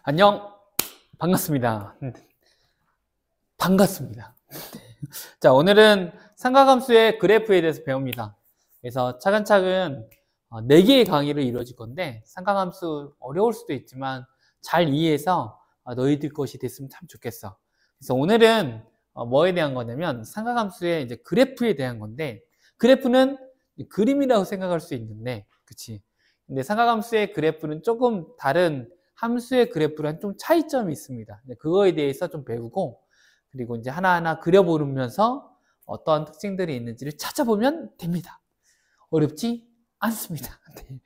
안녕, 반갑습니다. 반갑습니다. 자, 오늘은 삼각함수의 그래프에 대해서 배웁니다. 그래서 차근차근 4개의 강의로 이루어질 건데, 삼각함수 어려울 수도 있지만 잘 이해해서 너희들 것이 됐으면 참 좋겠어. 그래서 오늘은 뭐에 대한 거냐면 삼각함수의 이제 그래프에 대한 건데, 그래프는 그림이라고 생각할 수 있는데, 그치? 근데 삼각함수의 그래프는 조금 다른 함수의 그래프랑 좀 차이점이 있습니다. 그거에 대해서 좀 배우고, 그리고 이제 하나하나 그려보면서 어떠한 특징들이 있는지를 찾아보면 됩니다. 어렵지 않습니다. 네.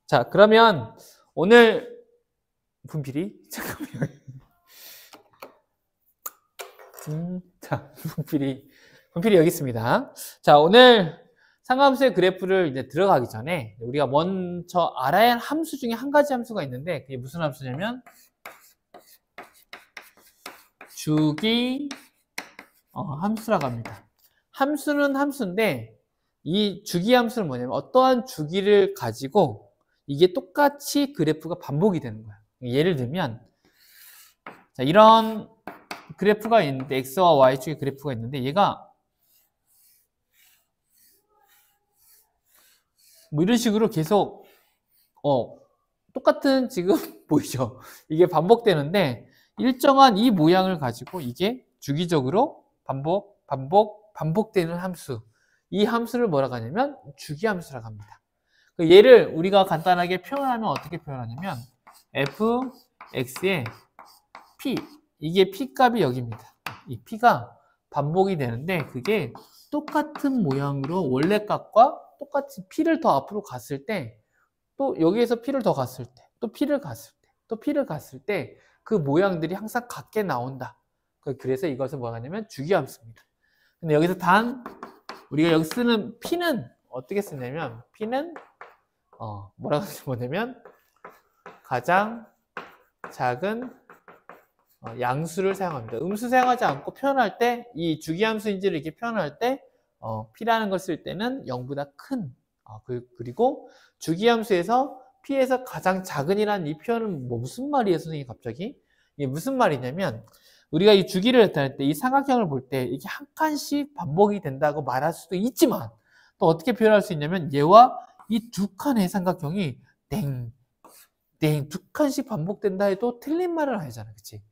자, 그러면 오늘 분필이 잠깐만요. 자, 분필이 여기 있습니다. 자, 오늘 삼각함수의 그래프를 이제 들어가기 전에 우리가 먼저 알아야 할 함수 중에 한 가지 함수가 있는데, 그게 무슨 함수냐면 주기 함수라고 합니다. 함수는 함수인데 이 주기 함수는 뭐냐면 어떠한 주기를 가지고 이게 똑같이 그래프가 반복이 되는 거야. 예를 들면 자, 이런 그래프가 있는데 x와 y축의 그래프가 있는데 얘가 뭐 이런 식으로 계속 똑같은 지금 보이죠? 이게 반복되는데 일정한 이 모양을 가지고 이게 주기적으로 반복되는 함수. 이 함수를 뭐라고 하냐면 주기함수라고 합니다. 얘를 우리가 간단하게 표현하면 어떻게 표현하냐면 fx의 p, 이게 p 값이 여기입니다. 이 p가 반복이 되는데 그게 똑같은 모양으로 원래 값과 똑같이 p를 더 앞으로 갔을 때, 또 여기에서 p를 더 갔을 때, 또 p를 갔을 때, 또 p를 갔을 때 그 모양들이 항상 같게 나온다. 그래서 이것을 뭐라 하냐면 주기함수입니다. 근데 여기서 우리가 여기 쓰는 p는 어떻게 쓰냐면 p는 뭐라고 쓰냐면 가장 작은 양수를 사용합니다. 음수 사용하지 않고 표현할 때, 이 주기함수인지를 이렇게 표현할 때 p라는 걸 쓸 때는 0보다 큰, 그리고 주기함수에서 p에서 가장 작은이라는 이 표현은 무슨 말이에요, 선생님? 갑자기 이게 무슨 말이냐면 우리가 이 주기를 나타낼 때 이 삼각형을 볼 때 이게 한 칸씩 반복이 된다고 말할 수도 있지만 또 어떻게 표현할 수 있냐면 얘와 이 두 칸의 삼각형이 두 칸씩 반복된다 해도 틀린 말을 하잖아, 그치?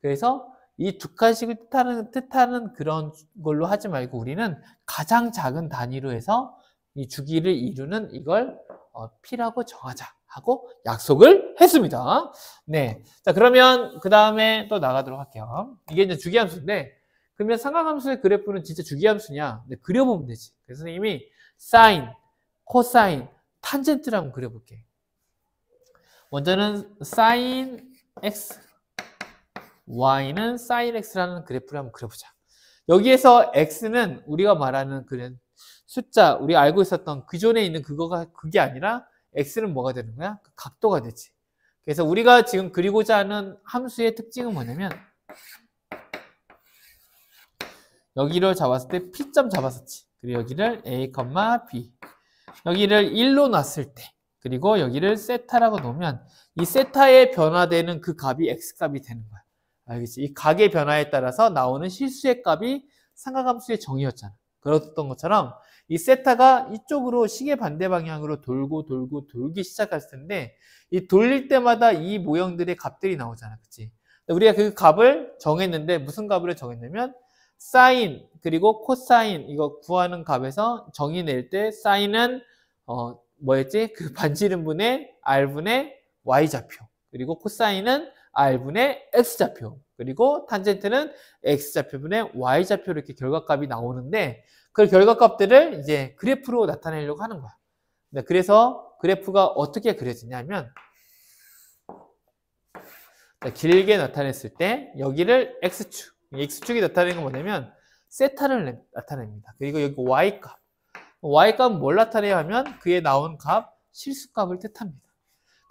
그래서 이 두 칸씩을 뜻하는 그런 걸로 하지 말고 우리는 가장 작은 단위로 해서 이 주기를 이루는 이걸 p라고 정하자 하고 약속을 했습니다. 네. 자, 그러면 그 다음에 또 나가도록 할게요. 이게 이제 주기함수인데, 그러면 삼각함수의 그래프는 진짜 주기함수냐? 네, 그려보면 되지. 그래서 선생님이 사인, 코사인, 탄젠트를 한번 그려볼게. 먼저는 사인 x, y는 사인 x라는 그래프를 한번 그려보자. 여기에서 x는 우리가 말하는 그런 숫자, 우리가 알고 있었던 기존에 있는 그게 아니라 x는 뭐가 되는 거야? 각도가 되지. 그래서 우리가 지금 그리고자 하는 함수의 특징은 뭐냐면 여기를 잡았을 때 p점 잡았었지. 그리고 여기를 a, b, 여기를 1로 놨을 때, 그리고 여기를 세타라고 놓으면 이 세타에 변화되는 그 값이 x값이 되는 거야. 알겠지? 이 각의 변화에 따라서 나오는 실수의 값이 삼각함수의 정의였잖아. 그렇던 것처럼 이 세타가 이쪽으로 시계 반대 방향으로 돌기 시작할 텐데 이 돌릴 때마다 이 모형들의 값들이 나오잖아. 그치? 우리가 그 값을 정했는데 무슨 값을 정했냐면 사인 그리고 코사인 이거 구하는 값에서 정의 낼 때 사인은 뭐였지? 그 반지름분의 r분의 y좌표, 그리고 코사인은 r분의 x좌표, 그리고 탄젠트는 x좌표분의 y좌표, 이렇게 결과값이 나오는데 그 결과값들을 이제 그래프로 나타내려고 하는 거야. 그래서 그래프가 어떻게 그려지냐면 길게 나타냈을 때 여기를 x축, x축이 나타내는 건 뭐냐면 세타를 나타냅니다. 그리고 여기 y값, y값은 뭘 나타내야 하면 그에 나온 값, 실수값을 뜻합니다.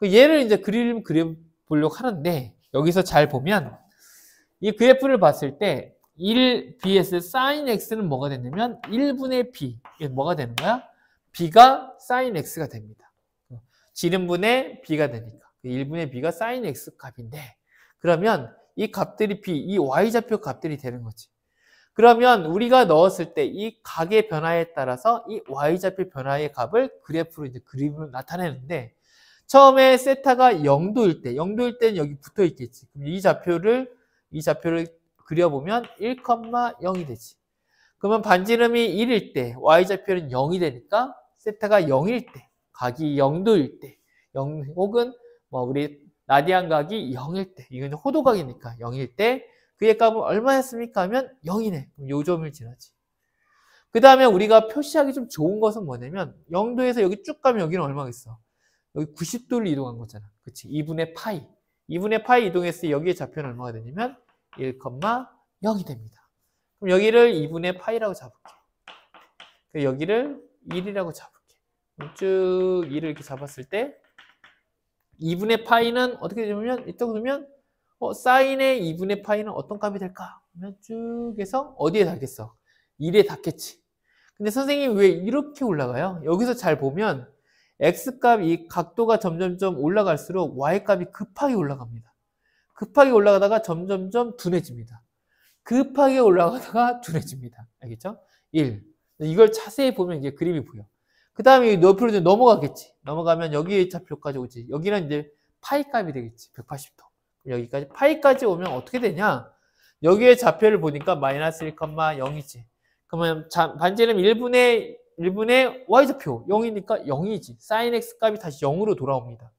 얘를 이제 그려보려고 하는데 여기서 잘 보면 이 그래프를 봤을 때 1 bs sin x는 뭐가 되냐면 1분의 b, 이게 뭐가 되는 거야? b가 sin x가 됩니다. 지름분의 b가 되니까. 1분의 b가 sin x 값인데 그러면 이 값들이 이 y좌표 값들이 되는 거지. 그러면 우리가 넣었을 때 이 각의 변화에 따라서 이 y좌표 변화의 값을 그래프로 이제 그림을 나타내는데 처음에 세타가 0도일 때는 여기 붙어 있겠지. 그럼 이 좌표를 그려보면 1,0이 되지. 그러면 반지름이 1일 때 y좌표는 0이 되니까 세타가 0일 때, 각이 0도일 때, 0 혹은 뭐 우리 라디안 각이 0일 때, 이건 호도각이니까 0일 때 그의 값은 얼마였습니까? 하면 0이네. 그럼 요 점을 지나지. 그 다음에 우리가 표시하기 좀 좋은 것은 뭐냐면 0도에서 여기 쭉 가면 여기는 얼마가 있어? 여기 90도를 이동한 거잖아. 그치? 2분의 파이. 2분의 파이 이동했을 때 여기에 좌표는 얼마가 되냐면 1,0이 됩니다. 그럼 여기를 2분의 파이라고 잡을게. 여기를 1이라고 잡을게. 쭉 1을 이렇게 잡았을 때 2분의 파이는 어떻게 되냐면 이따 보면 사인의 2분의 파이는 어떤 값이 될까? 그러면 쭉 해서 어디에 닿겠어? 1에 닿겠지. 근데 선생님이 왜 이렇게 올라가요? 여기서 잘 보면 x값 이 각도가 점점점 올라갈수록 y값이 급하게 올라갑니다. 급하게 올라가다가 점점점 둔해집니다. 급하게 올라가다가 둔해집니다. 알겠죠? 1. 이걸 자세히 보면 이제 그림이 보여. 그 다음에 옆으로 이제 넘어가겠지. 넘어가면 여기에 좌표까지 오지. 여기는 이제 파이 값이 되겠지. 180도. 여기까지 파이까지 오면 어떻게 되냐? 여기에 좌표를 보니까 마이너스 1,0이지. 그러면 반지름 1분의 y좌표 0이니까 0이지. sin x 값이 다시 0으로 돌아옵니다.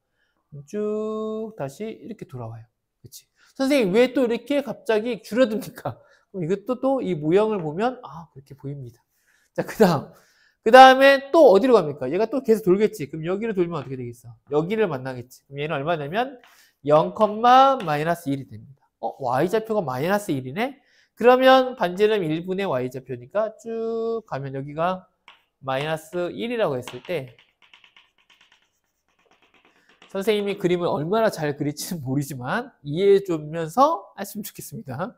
쭉 다시 이렇게 돌아와요. 그렇지? 선생님 왜 또 이렇게 갑자기 줄어듭니까? 그럼 이것도 또 이 모형을 보면 그렇게 보입니다. 자, 그 다음에 또 어디로 갑니까? 얘가 또 계속 돌겠지. 그럼 여기로 돌면 어떻게 되겠어? 여기를 만나겠지. 그럼 얘는 얼마 되면 0,-1이 됩니다. y좌표가 마이너스 1이네? 그러면 반지름 1분의 y좌표니까 쭉 가면 여기가 마이너스 1이라고 했을 때 선생님이 그림을 얼마나 잘 그릴지는 모르지만 이해해 주면서 하시면 좋겠습니다.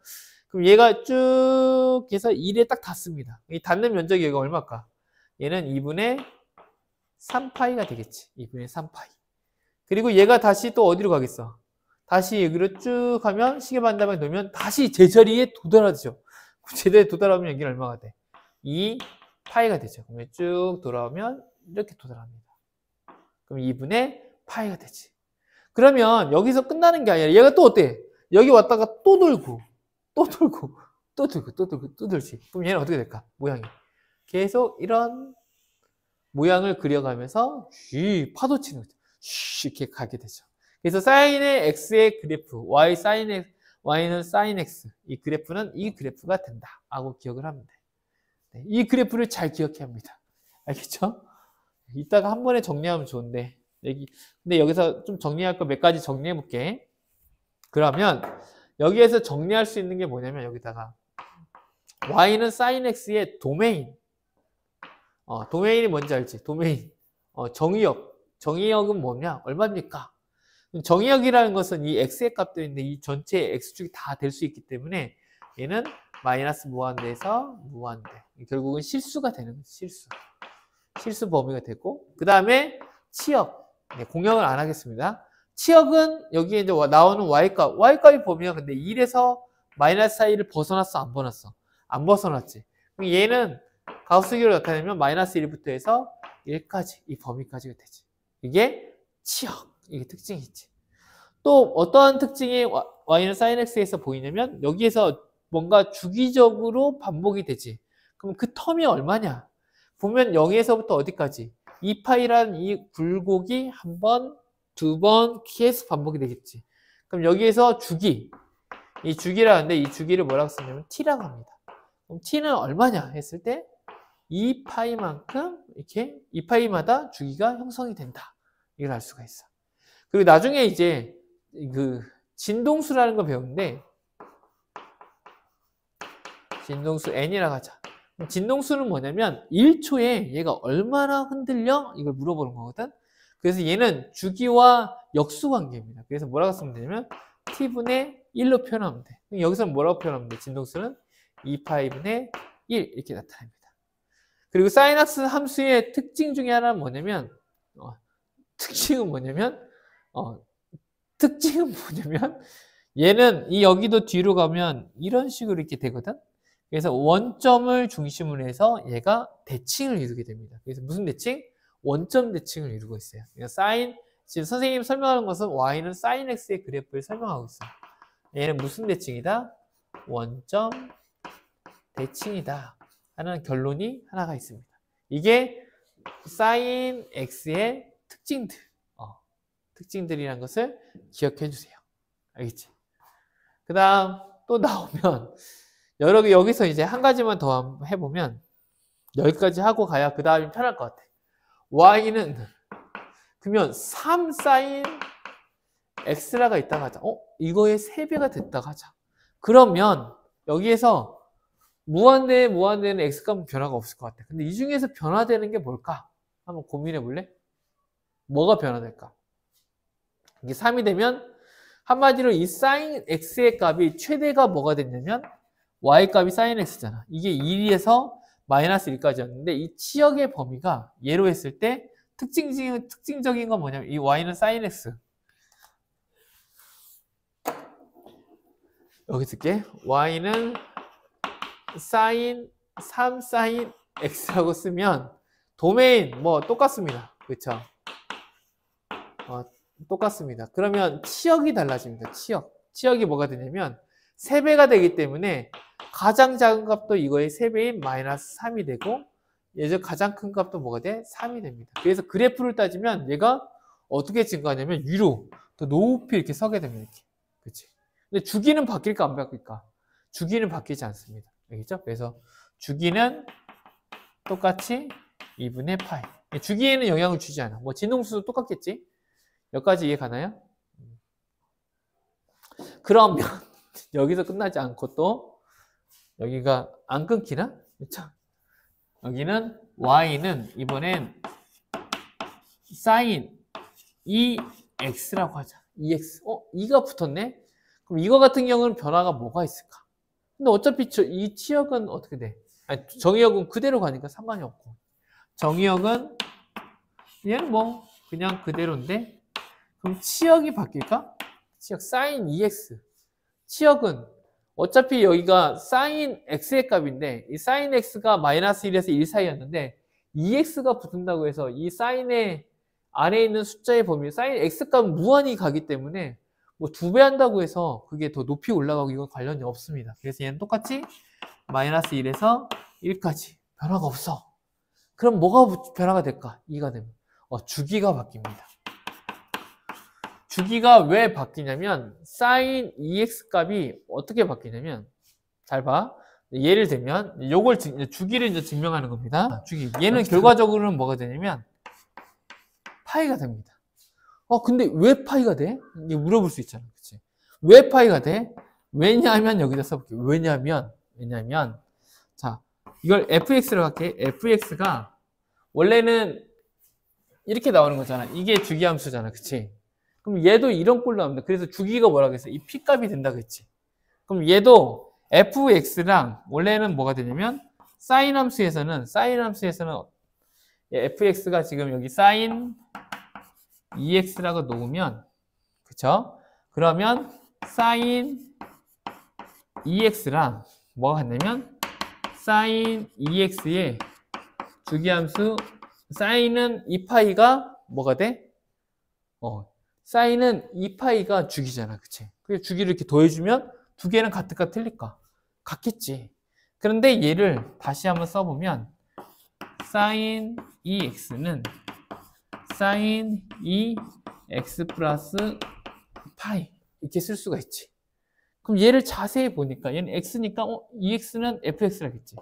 그럼 얘가 쭉 해서 1에 딱 닿습니다. 이 닿는 면적이 여기가 얼마일까? 얘는 2분의 3파이가 되겠지. 2분의 3파이. 그리고 얘가 다시 또 어디로 가겠어? 다시 여기로 쭉 가면 시계반다방에 놓으면 다시 제자리에 도달하죠. 제자리에 도달하면 여기는 얼마가 돼? 2파이가 되죠. 그러면 쭉 돌아오면 이렇게 도달합니다. 그럼 2분의 파이가 되지. 그러면 여기서 끝나는 게 아니라 얘가 또 어때? 여기 왔다가 또 돌고 또 돌고 또 돌고 또 돌고 또 돌지. 그럼 얘는 어떻게 될까? 모양이. 계속 이런 모양을 그려가면서 파도 치는 거죠. 이렇게 가게 되죠. 그래서 사인의 x의 그래프, y는 sin x, 이 그래프는 이 그래프가 된다 하고 기억을 하면 돼. 네, 이 그래프를 잘 기억해야 합니다. 알겠죠? 이따가 한 번에 정리하면 좋은데 근데 여기서 좀 정리할 거 몇 가지 정리해 볼게. 그러면 여기에서 정리할 수 있는 게 뭐냐면 여기다가 y는 sin x의 도메인, 도메인이 뭔지 알지? 도메인, 정의역은 뭐냐? 얼마입니까? 정의역이라는 것은 이 x의 값들인데 이 전체 x축이 다 될 수 있기 때문에 얘는 마이너스 무한대에서 무한대. 결국은 실수가 되는 거지. 실수 범위가 되고 그 다음에 치역. 네, 공역을 안 하겠습니다. 치역은 여기에 이제 나오는 y값이 범위가 근데 1에서 마이너스 사이를 벗어났어? 안 벗어났어? 안 벗어났지. 그럼 얘는 가우스기로 나타내면 마이너스 1부터 해서 1까지 이 범위까지가 되지. 이게 치역. 이게 특징이 있지. 또 어떠한 특징이 y는 sin x에서 보이냐면 여기에서 뭔가 주기적으로 반복이 되지. 그럼 그 텀이 얼마냐? 보면 0에서부터 어디까지? 2파이라는 이 굴곡이 한 번, 두 번 계속 반복이 되겠지. 그럼 여기에서 이 주기라는데 이 주기를 뭐라고 쓰냐면 t라고 합니다. 그럼 t는 얼마냐 했을 때 2파이만큼 이렇게 2파이마다 주기가 형성이 된다. 이걸 알 수가 있어. 그리고 나중에 이제 그 진동수라는 거 배우는데 진동수 n이라고 하자. 진동수는 뭐냐면 1초에 얘가 얼마나 흔들려? 이걸 물어보는 거거든. 그래서 얘는 주기와 역수 관계입니다. 그래서 뭐라고 쓰면 되냐면 t분의 1로 표현하면 돼. 여기서는 뭐라고 표현하면 돼? 진동수는 2파이분의 1 이렇게 나타납니다. 그리고 사이낙스 함수의 특징 중에 하나는 뭐냐면 특징은 뭐냐면 특징은 뭐냐면 얘는 이 여기도 뒤로 가면 이런 식으로 이렇게 되거든. 그래서 원점을 중심으로 해서 얘가 대칭을 이루게 됩니다. 그래서 무슨 대칭? 원점 대칭을 이루고 있어요. 그러니까 사인, 지금 선생님이 설명하는 것은 y는 sin x의 그래프를 설명하고 있어요. 얘는 무슨 대칭이다? 원점 대칭이다 하는 결론이 하나가 있습니다. 이게 sin x의 특징들, 특징들이라는 것을 기억해 주세요. 알겠지? 그 다음 또 나오면 여기서 이제 한 가지만 더 해보면 여기까지 하고 가야 그 다음이 편할 것 같아. y는 그러면 3 sin x라가 있다가 하자. 이거의 3배가 됐다가 하자. 그러면 여기에서 무한대에는 x값은 변화가 없을 것 같아. 근데 이 중에서 변화되는 게 뭘까? 한번 고민해 볼래? 뭐가 변화될까? 이게 3이 되면 한마디로 이 sin x의 값이 최대가 뭐가 됐냐면 y 값이 sin x잖아. 이게 1에서 마이너스 1까지였는데 이 치역의 범위가 얘로 했을 때 특징적인 건 뭐냐면 이 y는 sin x. 여기 쓸게. y는 3 sin x라고 쓰면 도메인 뭐 똑같습니다. 그렇죠? 똑같습니다. 그러면 치역이 달라집니다. 치역이 뭐가 되냐면 3배가 되기 때문에 가장 작은 값도 이거의 3배인 마이너스 3이 되고 예전 가장 큰 값도 뭐가 돼? 3이 됩니다. 그래서 그래프를 따지면 얘가 어떻게 증가하냐면 위로 더 높이 이렇게 서게 됩니다. 이렇게. 그렇지? 근데 주기는 바뀔까 안 바뀔까? 주기는 바뀌지 않습니다. 알겠죠? 그래서 주기는 똑같이 2분의 파이. 주기에는 영향을 주지 않아. 뭐 진동수도 똑같겠지? 여기까지 이해 가나요? 그러면 여기서 끝나지 않고 또 여기가 안 끊기나? 그렇죠? 여기는 y는 이번엔 sin 2x라고 하자. 2x. 2가 붙었네? 그럼 이거 같은 경우는 변화가 뭐가 있을까? 근데 어차피 이 치역은 어떻게 돼? 아니, 정의역은 그대로 가니까 상관이 없고. 정의역은 얘는 뭐 그냥 그대로인데 그럼 치역이 바뀔까? 치역 sin 2x. 치역은 어차피 여기가 sin x의 값인데 이 sin x가 마이너스 1에서 1 사이였는데 2x가 붙는다고 해서 이 sin의 안에 있는 숫자의 범위 sin x 값은 무한히 가기 때문에 뭐 2배 한다고 해서 그게 더 높이 올라가고 이건 관련이 없습니다. 그래서 얘는 똑같이 마이너스 1에서 1까지 변화가 없어. 그럼 뭐가 변화가 될까? 2가 되면 주기가 바뀝니다. 주기가 왜 바뀌냐면 sin 2x 값이 어떻게 바뀌냐면 잘 봐. 예를 들면 요걸 주기를 이제 증명하는 겁니다. 주기. 얘는 결과적으로는 뭐가 되냐면 파이가 됩니다. 근데 왜 파이가 돼? 이게 물어볼 수 있잖아. 그치? 왜 파이가 돼? 왜냐하면 여기다 써볼게요. 왜냐면 자, 이걸 fx로 할게. fx가 원래는 이렇게 나오는 거잖아. 이게 주기함수잖아. 그치? 그럼 얘도 이런 꼴로 나옵니다. 그래서 주기가 뭐라고 했어? 이 p값이 된다고 했지. 그럼 얘도 fx랑 원래는 뭐가 되냐면 sin 함수에서는 fx가 지금 여기 sin 2x라고 놓으면 그쵸? 그러면 sin 2x랑 뭐가 같냐면 sin 2x의 주기함수 sin은 2파이가 뭐가 돼? sin은 2파이가 주기잖아. 그치? 그래서 주기를 이렇게 더해주면 두 개는 같을까 틀릴까? 같겠지. 그런데 얘를 다시 한번 써보면 sin 2x는 sin 2x 플러스 파이 이렇게 쓸 수가 있지. 그럼 얘를 자세히 보니까 얘는 x니까 2x는 fx라겠지.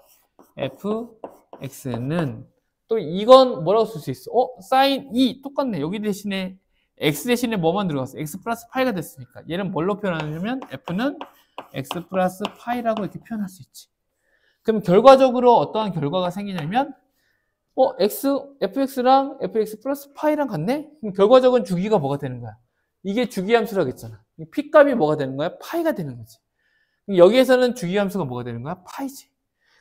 fx는 또 이건 뭐라고 쓸 수 있어? sin 2 똑같네. 여기 대신에 x 대신에 뭐만 들어갔어? x 플러스 파이가 됐으니까 얘는 뭘로 표현하냐면 f는 x 플러스 파이라고 이렇게 표현할 수 있지. 그럼 결과적으로 어떠한 결과가 생기냐면 fx랑 fx 플러스 파이랑 같네? 그럼 결과적인 주기가 뭐가 되는 거야? 이게 주기함수라고 했잖아. p값이 뭐가 되는 거야? 파이가 되는 거지. 여기에서는 주기함수가 뭐가 되는 거야? 파이지.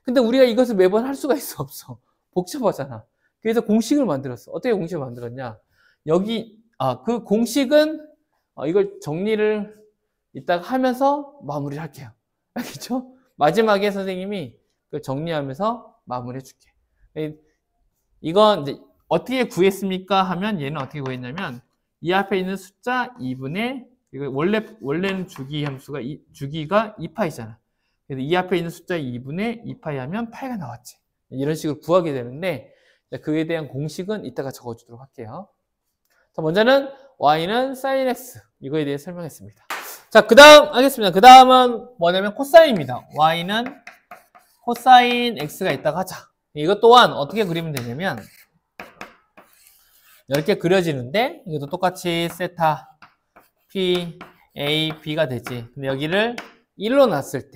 근데 우리가 이것을 매번 할 수가 있어? 없어? 복잡하잖아. 그래서 공식을 만들었어. 어떻게 공식을 만들었냐? 여기 그 공식은 이걸 정리를 이따가 하면서 마무리를 할게요. 알겠죠? 마지막에 선생님이 그걸 정리하면서 마무리해 줄게. 이건 이제 어떻게 구했습니까? 하면 얘는 어떻게 구했냐면 이 앞에 있는 숫자 2분의 이거 원래는 주기 함수가 주기가 2파이잖아. 그래서 이 앞에 있는 숫자 2분의 2파이 하면 파이가 나왔지. 이런 식으로 구하게 되는데 그에 대한 공식은 이따가 적어주도록 할게요. 자, 먼저는 y는 sin x 이거에 대해 설명했습니다. 자, 그 다음 하겠습니다. 그 다음은 뭐냐면 코사인입니다. y는 코사인 x가 있다고 하자. 이것 또한 어떻게 그리면 되냐면 이렇게 그려지는데 이것도 똑같이 세타 p a b가 되지. 근데 여기를 1로 놨을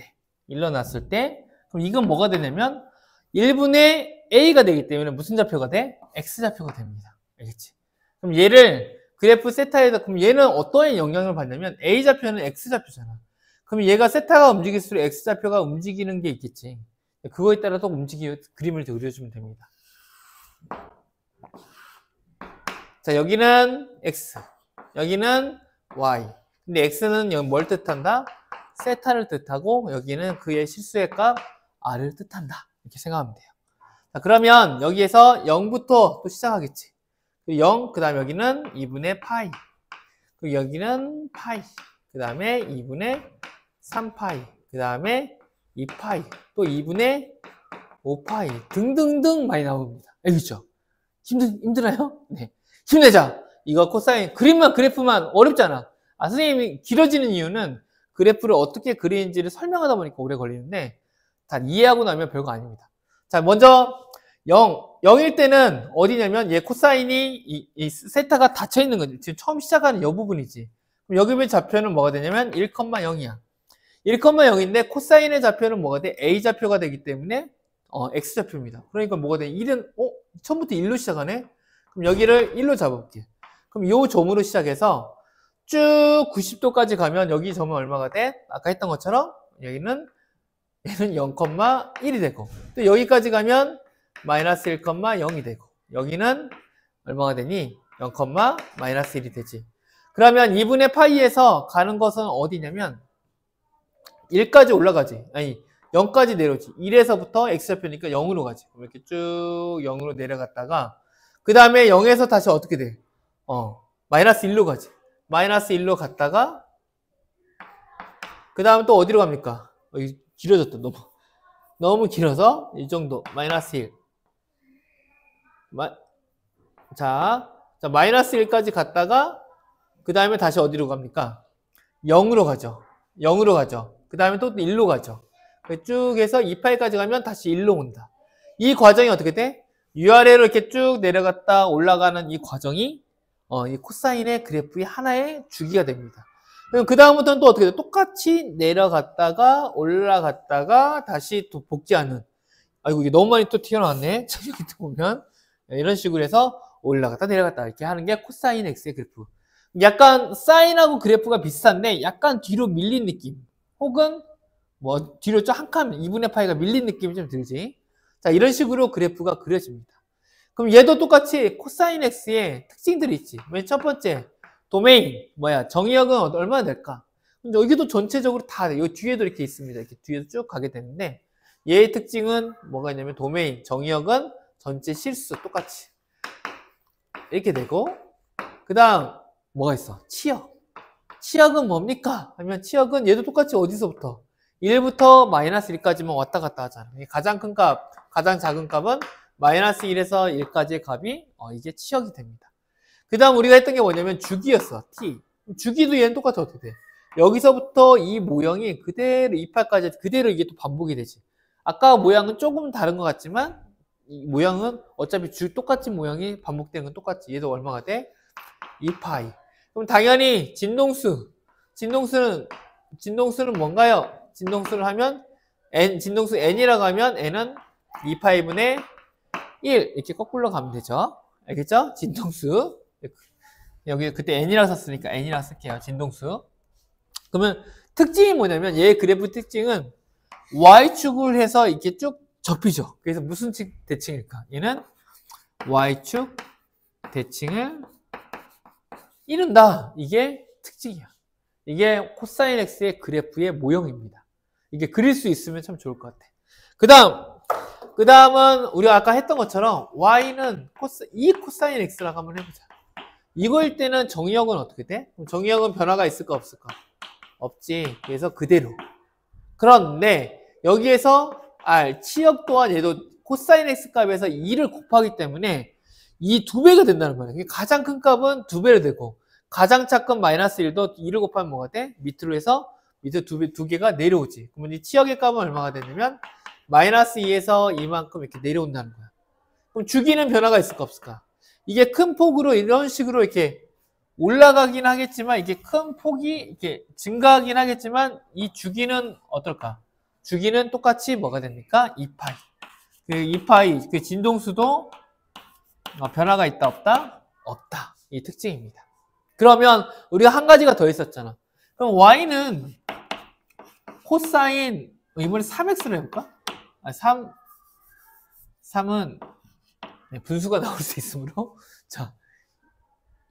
때 그럼 이건 뭐가 되냐면 1분의 a가 되기 때문에 무슨 좌표가 돼? x 좌표가 됩니다. 알겠지? 그럼 얘를 그래프 세타에다 그럼 얘는 어떠한 영향을 받냐면 a 좌표는 x 좌표잖아. 그럼 얘가 세타가 움직일수록 x 좌표가 움직이는 게 있겠지. 그거에 따라 또 그림을 그려주면 됩니다. 자, 여기는 x, 여기는 y. 근데 x는 여기 뭘 뜻한다? 세타를 뜻하고 여기는 그의 실수의 값 r을 뜻한다. 이렇게 생각하면 돼요. 자, 그러면 여기에서 0부터 또 시작하겠지. 0, 그 다음에 여기는 2분의 파이. 그리고 여기는 파이. 그 다음에 2분의 3파이. 그 다음에 2파이. 또 2분의 5파이. 등등등 많이 나옵니다. 알겠죠? 힘드나요? 네. 힘내자. 이거 코사인. 그래프만 어렵잖아. 선생님이 길어지는 이유는 그래프를 어떻게 그리는지를 설명하다 보니까 오래 걸리는데, 다 이해하고 나면 별거 아닙니다. 자, 먼저, 0일 때는 어디냐면, 얘 코사인이, 이 세타가 닫혀있는 거지. 지금 처음 시작하는 이 부분이지. 그럼 여기 의 좌표는 뭐가 되냐면, 1,0이야. 1,0인데, 코사인의 좌표는 뭐가 돼? A 좌표가 되기 때문에, X 좌표입니다. 그러니까 뭐가 돼? 1은, 처음부터 1로 시작하네? 그럼 여기를 1로 잡아볼게. 그럼 요 점으로 시작해서 쭉 90도까지 가면 여기 점은 얼마가 돼? 아까 했던 것처럼 여기는 얘는 0,1이 되고 또 여기까지 가면 마이너스 1,0이 되고 여기는 얼마가 되니? 0,-1이 되지. 그러면 2분의 파이에서 가는 것은 어디냐면 1까지 올라가지. 아니 0까지 내려오지. 1에서부터 x좌표니까 0으로 가지. 이렇게 쭉 0으로 내려갔다가 그 다음에 0에서 다시 어떻게 돼? 마이너스 1로 가지. 마이너스 1로 갔다가 그 다음 또 어디로 갑니까? 길어졌다. 너무 길어서 이 정도. 마이너스 1. 자, 마이너스 1까지 갔다가 그 다음에 다시 어디로 갑니까? 0으로 가죠. 0으로 가죠. 그 다음에 또 1로 가죠. 쭉 해서 2파이까지 가면 다시 1로 온다. 이 과정이 어떻게 돼? 위아래로 이렇게 쭉 내려갔다 올라가는 이 과정이 이 코사인의 그래프의 하나의 주기가 됩니다. 그럼 그 다음부터는 또 어떻게 돼? 똑같이 내려갔다가 올라갔다가 다시 또 복귀하는. 아이고 이게 너무 많이 또 튀어나왔네. 자, 여기 보면 이런 식으로 해서 올라갔다 내려갔다 이렇게 하는 게 코사인 x의 그래프. 약간 사인하고 그래프가 비슷한데 약간 뒤로 밀린 느낌. 혹은 뭐 뒤로 좀 한 칸 2분의 파이가 밀린 느낌이 좀 들지. 자, 이런 식으로 그래프가 그려집니다. 그럼 얘도 똑같이 코사인 x의 특징들이 있지. 맨 첫 번째 도메인 정의역은 얼마나 될까? 근데 여기도 전체적으로 다 돼. 여기 뒤에도 이렇게 있습니다. 이렇게 뒤에도 쭉 가게 되는데 얘의 특징은 뭐가 있냐면 도메인 정의역은 전체 실수 똑같이 이렇게 되고 그 다음 뭐가 있어? 치역은 뭡니까? 하면 치역은 얘도 똑같이 어디서부터? 1부터 마이너스 1까지만 왔다 갔다 하잖아. 가장 큰 값, 가장 작은 값은 마이너스 1에서 1까지의 값이 이게 치역이 됩니다. 그 다음 우리가 했던 게 뭐냐면 주기였어. t. 주기도 얘는 똑같아. 어떻게 돼? 여기서부터 이 모형이 그대로 2파까지 그대로 이게 또 반복이 되지. 아까 모양은 조금 다른 것 같지만 이 모양은 어차피 똑같은 모양이 반복되는 건 똑같지. 얘도 얼마가 돼? 2파이. 그럼 당연히 진동수는 뭔가요? 진동수를 하면 진동수 n이라고 하면 n은 2파이분의 1 이렇게 거꾸로 가면 되죠. 알겠죠? 진동수. 여기 그때 n이라고 썼으니까 n이라고 쓸게요. 진동수. 그러면 특징이 뭐냐면 얘 그래프 특징은 y축을 해서 이렇게 쭉 접히죠. 그래서 무슨 대칭일까? 얘는 y축 대칭을 이룬다. 이게 특징이야. 이게 코사인 x의 그래프의 모형입니다. 이게 그릴 수 있으면 참 좋을 것 같아. 그 다음은 우리가 아까 했던 것처럼 y는 이 코사인 x라고 한번 해보자. 이거일 때는 정의역은 어떻게 돼? 정의역은 변화가 있을까 없을까? 없지. 그래서 그대로. 그런데 여기에서 치역 또한 얘도 코사인 x 값에서 2를 곱하기 때문에 이 2배가 된다는 거예요. 가장 큰 값은 2배로 되고 가장 작은 마이너스 1도 2를 곱하면 뭐가 돼? 밑으로 해서 밑에 두 개가 내려오지. 그러면 이 치역의 값은 얼마가 되냐면 마이너스 2에서 이만큼 이렇게 내려온다는 거야. 그럼 주기는 변화가 있을까 없을까? 이게 큰 폭으로 이런 식으로 이렇게 올라가긴 하겠지만 이게 큰 폭이 이렇게 증가하긴 하겠지만 이 주기는 어떨까? 주기는 똑같이 뭐가 됩니까? 2파이. 그 2파이 그 진동수도 변화가 있다 없다? 없다. 이 특징입니다. 그러면 우리가 한 가지가 더 있었잖아. 그럼 y는 코사인 이번에 3x로 해볼까? 3은 분수가 나올 수 있으므로 자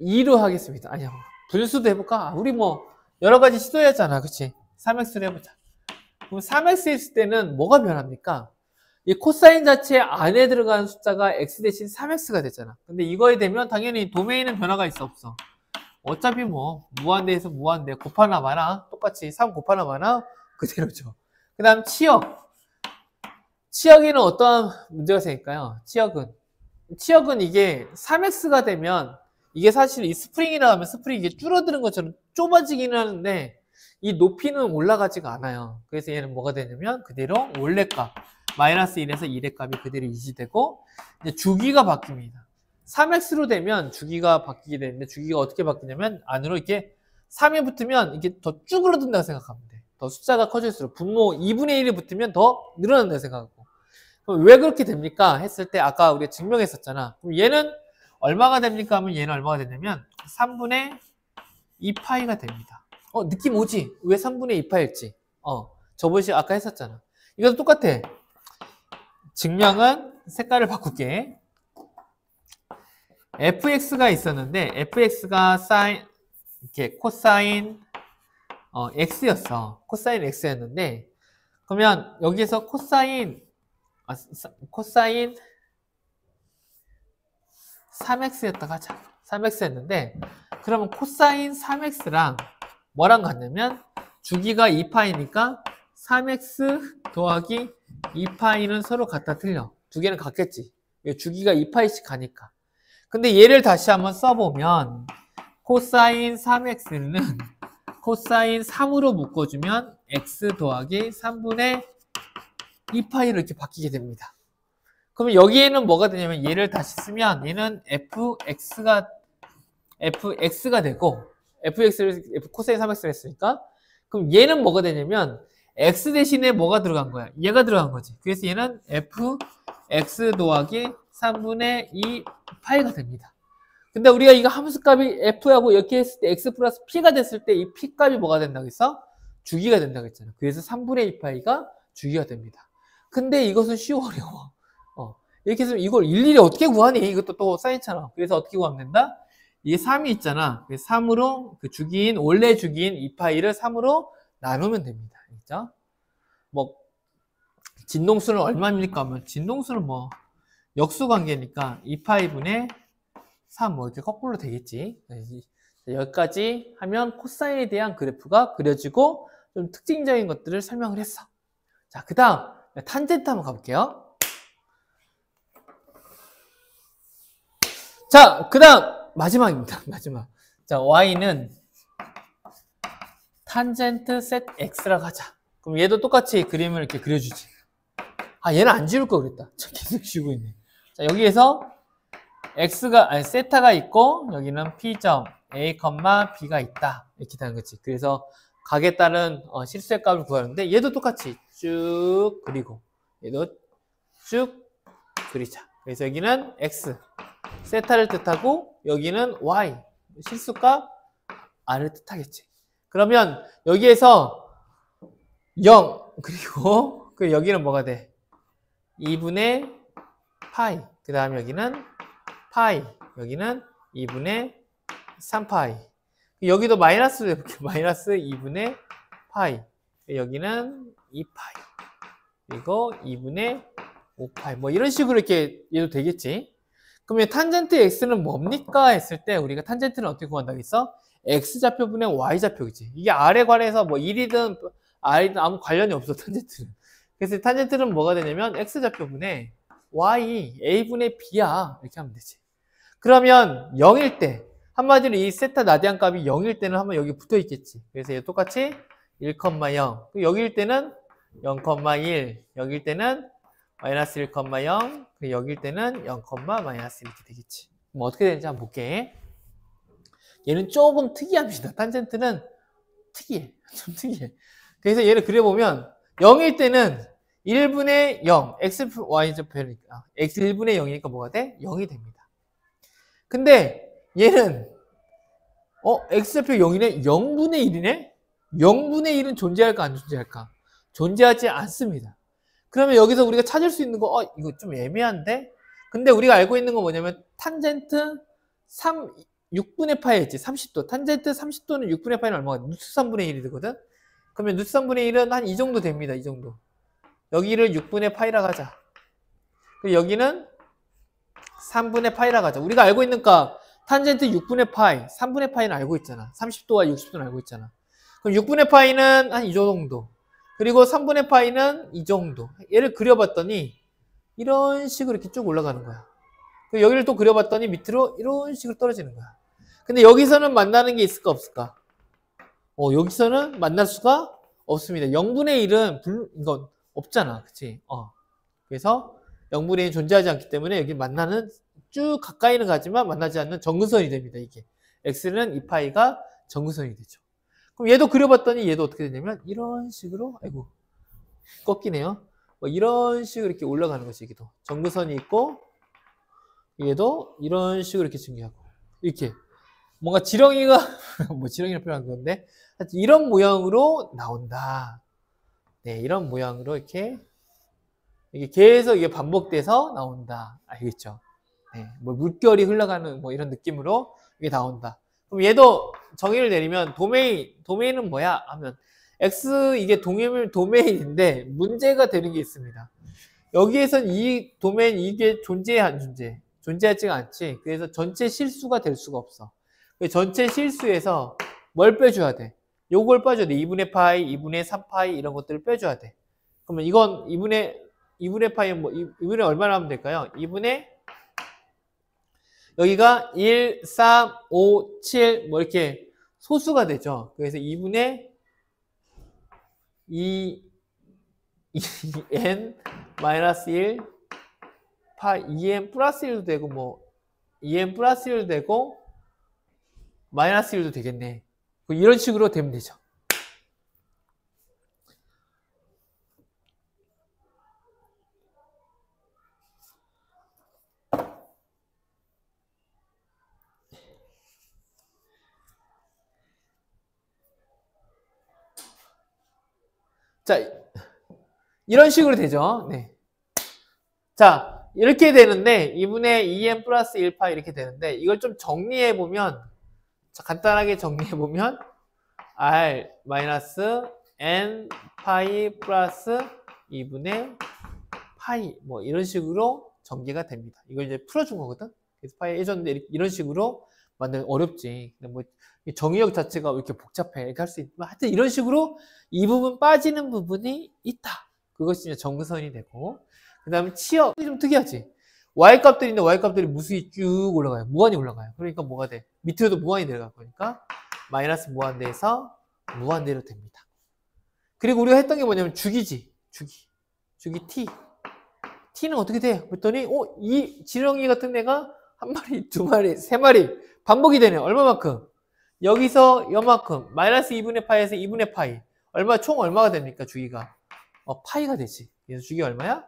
2로 하겠습니다. 아니야 분수도 해볼까? 우리 뭐 여러 가지 시도했잖아. 그치? 3x로 해보자. 그럼 3x 했을 때는 뭐가 변합니까? 이 코사인 자체 안에 들어가는 숫자가 x 대신 3x가 되잖아. 근데 이거에 되면 당연히 도메인은 변화가 있어 없어? 어차피 뭐 무한대에서 무한대 곱하나 마나 똑같이 3 곱하나 마나 그대로죠. 그 다음 치역에는 어떠한 문제가 생길까요? 치역은 이게 3x가 되면 이게 사실 이 스프링이라 하면 스프링이 이게 줄어드는 것처럼 좁아지기는 하는데 이 높이는 올라가지가 않아요. 그래서 얘는 뭐가 되냐면 그대로 원래값 마이너스 1에서 1의 값이 그대로 유지되고 이제 주기가 바뀝니다. 3x로 되면 주기가 바뀌게 되는데 주기가 어떻게 바뀌냐면 안으로 이렇게 3이 붙으면 이게 더 쭈그러든다고 생각하면 돼. 더 숫자가 커질수록 분모 2분의 1이 붙으면 더 늘어난다고 생각하고. 그럼 왜 그렇게 됩니까? 했을 때 아까 우리가 증명했었잖아. 그럼 얘는 얼마가 됩니까? 하면 얘는 얼마가 되냐면 3분의 2파이가 됩니다. 느낌 오지? 왜 3분의 2파일지? 저번 시간 아까 했었잖아. 이것도 똑같아. 증명은 색깔을 바꿀게. fx가 있었는데 fx가 이렇게 코사인 x였어. 코사인 x였는데 그러면 여기에서 코사인 3x였다가 하자. 3x였는데 그러면 코사인 3x랑 뭐랑 같냐면 주기가 2파이니까 3x 더하기 2파이는 서로 같다 틀려. 두 개는 같겠지. 주기가 2파이씩 가니까. 근데 얘를 다시 한번 써보면 코사인 3x는 코사인 3으로 묶어주면 x 더하기 3분의 2파이로 이렇게 바뀌게 됩니다. 그러면 여기에는 뭐가 되냐면 얘를 다시 쓰면 얘는 fx가 되고 코사인 3x를 했으니까 그럼 얘는 뭐가 되냐면 x 대신에 뭐가 들어간 거야? 얘가 들어간 거지. 그래서 얘는 fx 더하기 3분의 2 파이가 됩니다. 근데 우리가 이거 함수값이 f하고 이렇게 했을 때 x 플러스 p가 됐을 때 이 p 값이 뭐가 된다고 했어? 주기가 된다고 했잖아. 그래서 3분의 2 파이가 주기가 됩니다. 근데 이것은 쉬워 어려워. 이렇게 해서 이걸 일일이 어떻게 구하니? 이것도 또 쌓이잖아. 그래서 어떻게 구하면 된다? 이게 3이 있잖아. 3으로 그 주기인 원래 주기인 2파이를 3으로 나누면 됩니다. 그죠? 뭐 진동수는 얼마입니까? 하면 진동수는 뭐 역수 관계니까 2파이분의 3 뭐 이렇게 거꾸로 되겠지. 여기까지 하면 코사인에 대한 그래프가 그려지고 좀 특징적인 것들을 설명을 했어. 자, 그 다음 탄젠트 한번 가볼게요. 자, 그 다음 마지막입니다. 마지막. 자, y는 탄젠트 셋 x라고 하자. 그럼 얘도 똑같이 그림을 이렇게 그려주지. 얘는 안 지울 거 그랬다. 계속 지우고 있네. 자, 여기에서 세타가 있고 여기는 P점 A, B가 있다. 이렇게 되는 거지. 그래서 각에 따른 실수의 값을 구하는데 얘도 똑같이 쭉 그리고 얘도 쭉 그리자. 그래서 여기는 X 세타를 뜻하고 여기는 Y 실수값 R을 뜻하겠지. 그러면 여기에서 0 그리고 여기는 뭐가 돼? 2분의 파이 그 다음에 여기는 파이 여기는 2분의 3파이 여기도 마이너스로 해볼게요. 마이너스 2분의 파이. 여기는 2파이. 그리고 2분의 5파이. 뭐 이런 식으로 이렇게 얘도 되겠지. 그러면 탄젠트 x는 뭡니까? 했을 때 우리가 탄젠트는 어떻게 구한다고 했어? x좌표분의 y좌표이지. 이게 r에 관해서 뭐 1이든 r이든 아무 관련이 없어, 탄젠트는. 그래서 탄젠트는 뭐가 되냐면 x좌표분의 y, a분의 b야. 이렇게 하면 되지. 그러면 0일 때, 한마디로 이 세타 나디안 값이 0일 때는 한번 여기 붙어 있겠지. 그래서 얘 똑같이 1,0. 여기일 때는 0,1. 여기일 때는 마이너스 1,0. 여기일 때는 0, 마이너스 이렇게 되겠지. 뭐 어떻게 되는지 한번 볼게. 얘는 조금 특이합니다. 탄젠트는 특이해. 좀 특이해. 그래서 얘를 그려보면 0일 때는 1분의 0, x, y좌표니까 x 1분의 0이니까 뭐가 돼? 0이 됩니다. 근데 얘는 x좌표 0이네? 0분의 1이네? 0분의 1은 존재할까 안 존재할까? 존재하지 않습니다. 그러면 여기서 우리가 찾을 수 있는 거 이거 좀 애매한데? 근데 우리가 알고 있는 건 뭐냐면 탄젠트 6분의 파이 했지. 30도. 탄젠트 30도는 6분의 파이는 얼마가? 누스 3분의 1이 되거든? 그러면 누스 3분의 1은 한 이 정도 됩니다. 이 정도. 여기를 6분의 파이라고 하자. 그리고 여기는 3분의 파이라고 하자. 우리가 알고 있는 값 탄젠트 6분의 파이, 3분의 파이는 알고 있잖아. 30도와 60도는 알고 있잖아. 그럼 6분의 파이는 한 이 정도. 그리고 3분의 파이는 이 정도. 얘를 그려봤더니 이런 식으로 이렇게 쭉 올라가는 거야. 그리고 여기를 또 그려봤더니 밑으로 이런 식으로 떨어지는 거야. 근데 여기서는 만나는 게 있을까 없을까? 여기서는 만날 수가 없습니다. 0분의 1은 이건 없잖아. 그치? 그래서 0분의 1은 존재하지 않기 때문에 여기 만나는 쭉 가까이는 가지만 만나지 않는 정근선이 됩니다. 이게. x는 2파이가 정근선이 되죠. 그럼 얘도 그려봤더니 얘도 어떻게 되냐면 이런 식으로 아이고 꺾이네요. 이런 식으로 이렇게 올라가는 거지. 여기도 정근선이 있고 얘도 이런 식으로 이렇게 전개하고 이렇게 뭔가 지렁이가 뭐 지렁이가 필요한 건데 이런 모양으로 나온다. 네, 이런 모양으로 이게 계속 이게 반복돼서 나온다. 알겠죠? 네, 뭐 물결이 흘러가는 뭐 이런 느낌으로 이게 나온다. 그럼 얘도 정의를 내리면 도메인은 뭐야? 하면 x 이게 도메인인데 문제가 되는 게 있습니다. 여기에선 이 도메인 이게 존재해 안 존재? 존재하지가 않지. 그래서 전체 실수가 될 수가 없어. 전체 실수에서 뭘 빼줘야 돼? 요걸 빼줘야 돼. 2분의 파이, 2분의 3파이 이런 것들을 빼줘야 돼. 그러면 이건 2분의 파이 뭐 2분의 얼마나 하면 될까요? 2분의 여기가 1, 3, 5, 7 뭐 이렇게 소수가 되죠. 그래서 2분의 2n 마이너스 1 파 2n 플러스 1도 되고 뭐 2n 플러스 1도 되고 마이너스 1도 되겠네. 이런 식으로 되면 되죠. 자, 이런 식으로 되죠. 네. 자, 이렇게 되는데 2분의 2n 플러스 1파 이렇게 되는데 이걸 좀 정리해보면 간단하게 정리해보면 r 마이너스 n 파이 플러스 2분의 파이 뭐 이런 식으로 전개가 됩니다. 이걸 이제 풀어준 거거든. 그래서 파이 해줬는데 이런 식으로 만들면 어렵지. 뭐 정의역 자체가 왜 이렇게 복잡해? 이렇게 할 수 있지만 하여튼 이런 식으로 이 부분 빠지는 부분이 있다. 그것이 이제 정근선이 되고 그 다음에 치역이 좀 특이하지. y값들인데 y값들이 무수히 쭉 올라가요. 무한히 올라가요. 그러니까 뭐가 돼? 밑으로도 무한히 내려갈 거니까 마이너스 무한대에서 무한대로 됩니다. 그리고 우리가 했던 게 뭐냐면 주기지. 주기 t. t는 어떻게 돼? 그랬더니 이 지렁이 같은 애가 한 마리, 두 마리, 세 마리 반복이 되네. 얼마만큼? 여기서 요만큼 마이너스 2분의 파이에서 2분의 파이 얼마 총 얼마가 됩니까? 주기가 파이가 되지. 그래서 주기 얼마야?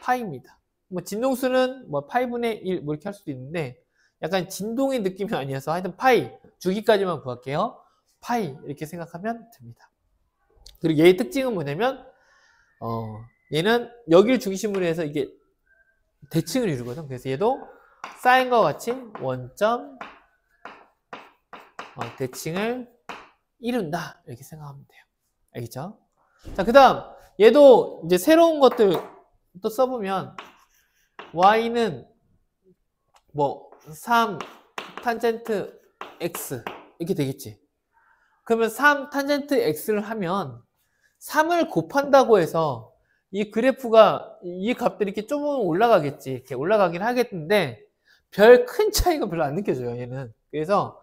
파이입니다. 뭐 진동수는 뭐 파이분의 1 뭐 이렇게 할 수도 있는데 약간 진동의 느낌이 아니어서 하여튼 파이 주기까지만 구할게요. 파이 이렇게 생각하면 됩니다. 그리고 얘의 특징은 뭐냐면 얘는 여기를 중심으로 해서 이게 대칭을 이루거든. 그래서 얘도 사인과 같이 원점 대칭을 이룬다. 이렇게 생각하면 돼요. 알겠죠? 자, 그 다음, 얘도 이제 새로운 것들 또 써보면, y는 뭐, 3 탄젠트 x. 이렇게 되겠지. 그러면 3 탄젠트 x를 하면, 3을 곱한다고 해서, 이 그래프가, 이 값들이 이렇게 좀 올라가겠지. 이렇게 올라가긴 하겠는데, 별 큰 차이가 별로 안 느껴져요, 얘는. 그래서,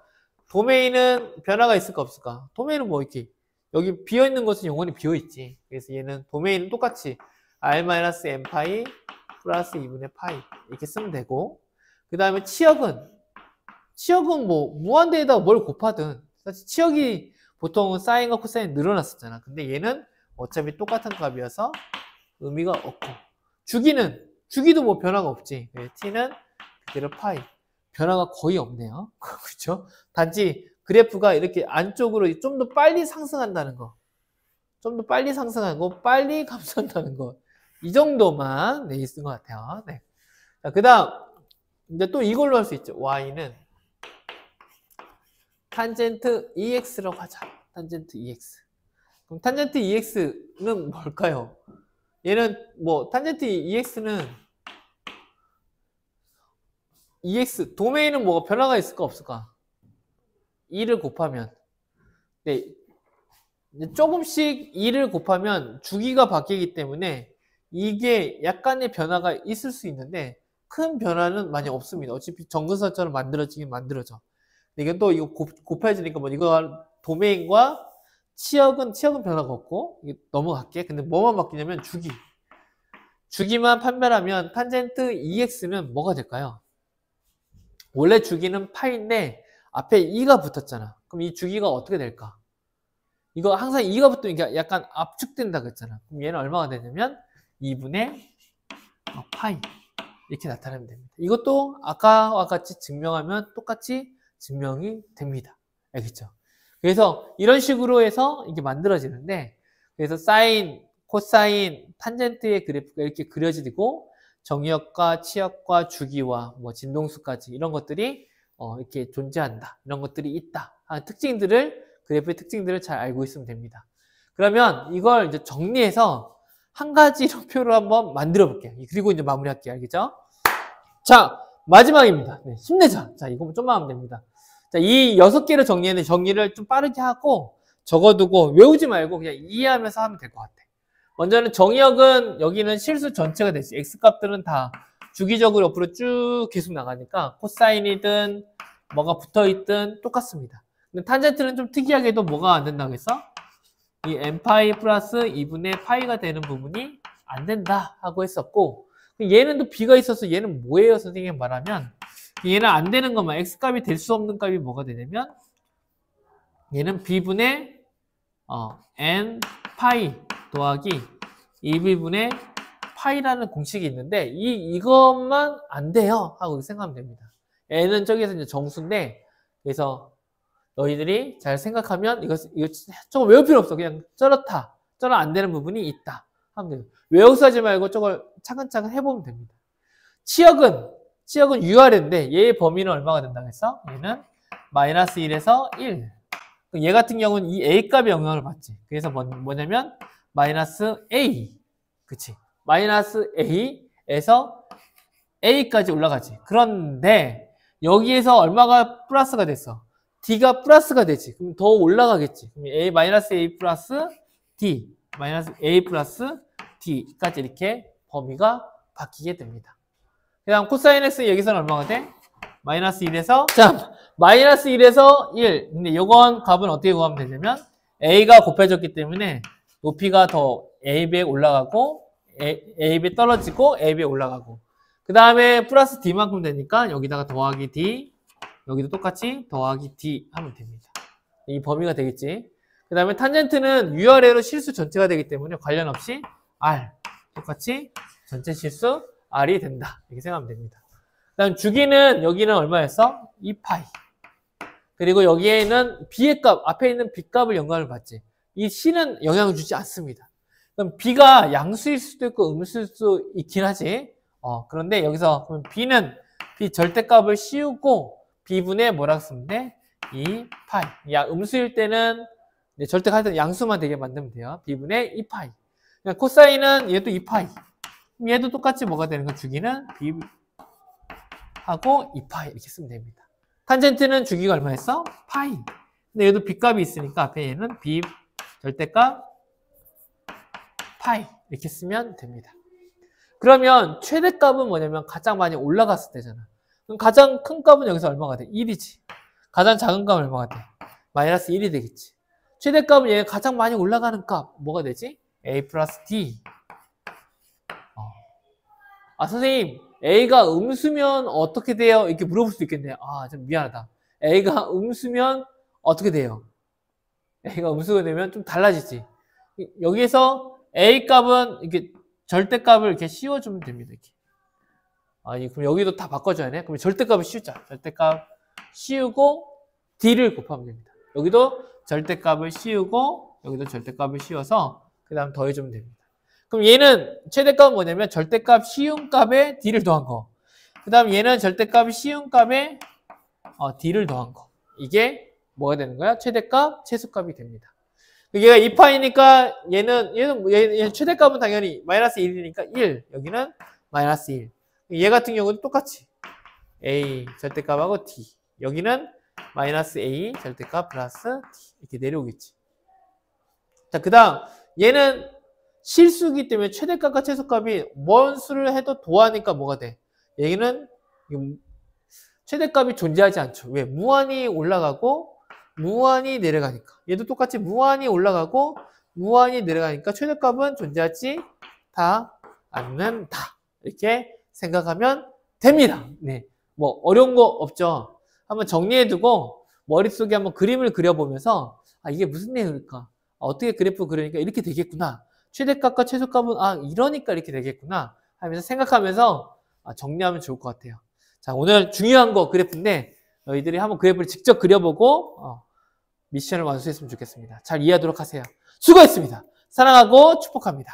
도메인은 변화가 있을까 없을까? 도메인은 뭐 이렇게 여기 비어있는 것은 영원히 비어있지. 그래서 얘는 도메인은 똑같이 r-n 파이 플러스 2분의 파이 이렇게 쓰면 되고, 그 다음에 치역은 뭐 무한대에다가 뭘 곱하든 사실 치역이 보통은 사인과 코사인 늘어났었잖아. 근데 얘는 어차피 똑같은 값이어서 의미가 없고, 주기도 뭐 변화가 없지. t는 그대로 파이. 변화가 거의 없네요. 그렇죠? 단지 그래프가 이렇게 안쪽으로 좀 더 빨리 상승한다는 거. 좀 더 빨리 상승하고 빨리 감소한다는 거. 이 정도만 있는 것 같아요. 네. 자, 그 다음 이제 또 이걸로 할 수 있죠. y는 탄젠트 EX라고 하자. 탄젠트 EX. 그럼 탄젠트 EX는 뭘까요? 얘는 뭐 탄젠트 EX는 EX, 도메인은 뭐가 변화가 있을까 없을까? 2를 곱하면. 네. 조금씩 2를 곱하면 주기가 바뀌기 때문에 이게 약간의 변화가 있을 수 있는데 큰 변화는 많이 없습니다. 어차피 정근선처럼 만들어지긴 만들어져. 이게 또 이거 곱해지니까 뭐 이거 도메인과 치역은 변화가 없고 이게 넘어갈게. 근데 뭐만 바뀌냐면 주기만 판별하면 탄젠트 EX는 뭐가 될까요? 원래 주기는 파인데 앞에 2가 붙었잖아. 그럼 이 주기가 어떻게 될까? 이거 항상 2가 붙으면 약간 압축된다 그랬잖아. 그럼 얘는 얼마가 되냐면 2분의 파이 이렇게 나타내면 됩니다. 이것도 아까와 같이 증명하면 똑같이 증명이 됩니다. 알겠죠? 그래서 이런 식으로 해서 이게 만들어지는데, 그래서 사인, 코사인, 탄젠트의 그래프가 이렇게 그려지고 정역과 치역과 주기와 뭐 진동수까지 이런 것들이 이렇게 존재한다. 이런 것들이 있다. 하는 그래프의 특징들을 잘 알고 있으면 됩니다. 그러면 이걸 이제 정리해서 한 가지로 표를 한번 만들어 볼게요. 그리고 이제 마무리할게요. 알겠죠? 자, 마지막입니다. 네, 힘내자. 자, 이거 좀만 하면 됩니다. 자, 이 6개를 정리했는데 정리를 좀 빠르게 하고 적어두고 외우지 말고 그냥 이해하면서 하면 될 것 같아. 먼저는 정의역은 여기는 실수 전체가 되지. X값들은 다 주기적으로 옆으로 쭉 계속 나가니까 코사인이든 뭐가 붙어있든 똑같습니다. 근데 탄젠트는 좀 특이하게도 뭐가 안 된다고 했어? 이 n파이 플러스 2분의 파이가 되는 부분이 안 된다 하고 했었고, 얘는 또 b가 있어서 얘는 뭐예요? 선생님이 말하면 얘는 안 되는 것만, x값이 될 수 없는 값이 뭐가 되냐면 얘는 b분의 n 파이 더하기 2b분의 파이라는 공식이 있는데 이것만 안 돼요 하고 생각하면 됩니다. n은 저기에서 이제 정수인데, 그래서 너희들이 잘 생각하면 이거 저거 외울 필요 없어. 그냥 저렇다, 저런 안 되는 부분이 있다 하면 돼요. 외워서 하지 말고 저걸 차근차근 해보면 됩니다. 치역은 UR인데 얘의 범위는 얼마가 된다고 했어? 얘는 마이너스 1에서 1. 얘 같은 경우는 이 A값의 영향을 받지. 그래서 뭐냐면 마이너스 A. 그치? 마이너스 A에서 A까지 올라가지. 그런데 여기에서 얼마가 플러스가 됐어? D가 플러스가 되지. 그럼 더 올라가겠지. 그럼 A 마이너스 A 플러스 D, 마이너스 A 플러스 D까지 이렇게 범위가 바뀌게 됩니다. 그 다음 코사인 X 여기서는 얼마가 돼? 마이너스 1에서, 자, 마이너스 1에서 1. 근데 이건 값은 어떻게 구하면 되냐면 A가 곱해졌기 때문에 높이가 더 A배에 올라가고 A배 떨어지고 A배 올라가고, 그 다음에 플러스 D만큼 되니까 여기다가 더하기 D, 여기도 똑같이 더하기 D 하면 됩니다. 이 범위가 되겠지. 그 다음에 탄젠트는 URA로 실수 전체가 되기 때문에 관련 없이 R 똑같이 전체 실수 R이 된다. 이렇게 생각하면 됩니다. 그 다음 주기는 여기는 얼마였어? 2파이. 그리고 여기에는 B의 값, 앞에 있는 B 값을 영향을 받지. 이 C는 영향을 주지 않습니다. 그럼 B가 양수일 수도 있고 음수일 수도 있긴 하지. 그런데 여기서 그럼 B는 B 절대값을 씌우고 B분의 뭐라고 쓰면 돼? 2파이. 야, 음수일 때는 절대가 하여튼 양수만 되게 만들면 돼요. b분의 2파이. 코사인은 얘도 2파이. 얘도 똑같이 뭐가 되는 거 주기는 b하고 2파이 이렇게 쓰면 됩니다. 탄젠트는 주기가 얼마였어? 파이. 근데 얘도 b값이 있으니까 앞에 얘는 b 절대값 파이 이렇게 쓰면 됩니다. 그러면 최대값은 뭐냐면 가장 많이 올라갔을 때잖아. 그럼 가장 큰 값은 여기서 얼마가 돼? 1이지. 가장 작은 값은 얼마가 돼? 마이너스 1이 되겠지. 최대값은 얘가 가장 많이 올라가는 값 뭐가 되지? a 플러스 d. 아 선생님 a가 음수면 어떻게 돼요? 이렇게 물어볼 수 있겠네요. 아 좀 미안하다. a가 음수면 어떻게 돼요? a가 음수가 되면 좀 달라지지. 여기에서 a 값은 이렇게 절대값을 이렇게 씌워주면 됩니다. 이렇게. 아니 그럼 여기도 다 바꿔줘야 돼? 그럼 절대값을 씌우자. 절대값 씌우고 d를 곱하면 됩니다. 여기도 절대값을 씌우고 여기도 절대값을 씌워서 그 다음 더해주면 됩니다. 그럼 얘는 최대값은 뭐냐면 절대값 씌운 값에 d를 더한 거. 그 다음 얘는 절대값 씌운 값에 d를 더한 거. 이게 뭐가 되는 거야? 최대값, 최소값이 됩니다. 얘가 2파이니까 얘는 최대값은 당연히 마이너스 1이니까 1. 여기는 마이너스 1. 얘 같은 경우는 똑같이 a 절대값하고 d. 여기는 마이너스 a 절대값 플러스 d. 이렇게 내려오겠지. 자, 그 다음 얘는 실수기 때문에 최대값과 최소값이 뭔 수를 해도 도하니까 뭐가 돼? 얘는 최대값이 존재하지 않죠. 왜? 무한히 올라가고 무한히 내려가니까. 얘도 똑같이 무한히 올라가고 무한히 내려가니까 최대값은 존재하지 않는다. 이렇게 생각하면 됩니다. 네. 뭐 어려운 거 없죠. 한번 정리해두고 머릿속에 한번 그림을 그려보면서 이게 무슨 내용일까? 어떻게 그래프 그리니까 이렇게 되겠구나. 최대값과 최소값은 이러니까 이렇게 되겠구나 하면서 생각하면서 정리하면 좋을 것 같아요. 자, 오늘 중요한 거 그래프인데 너희들이 한번 그래프를 직접 그려보고 미션을 완수했으면 좋겠습니다. 잘 이해하도록 하세요. 수고했습니다. 사랑하고 축복합니다.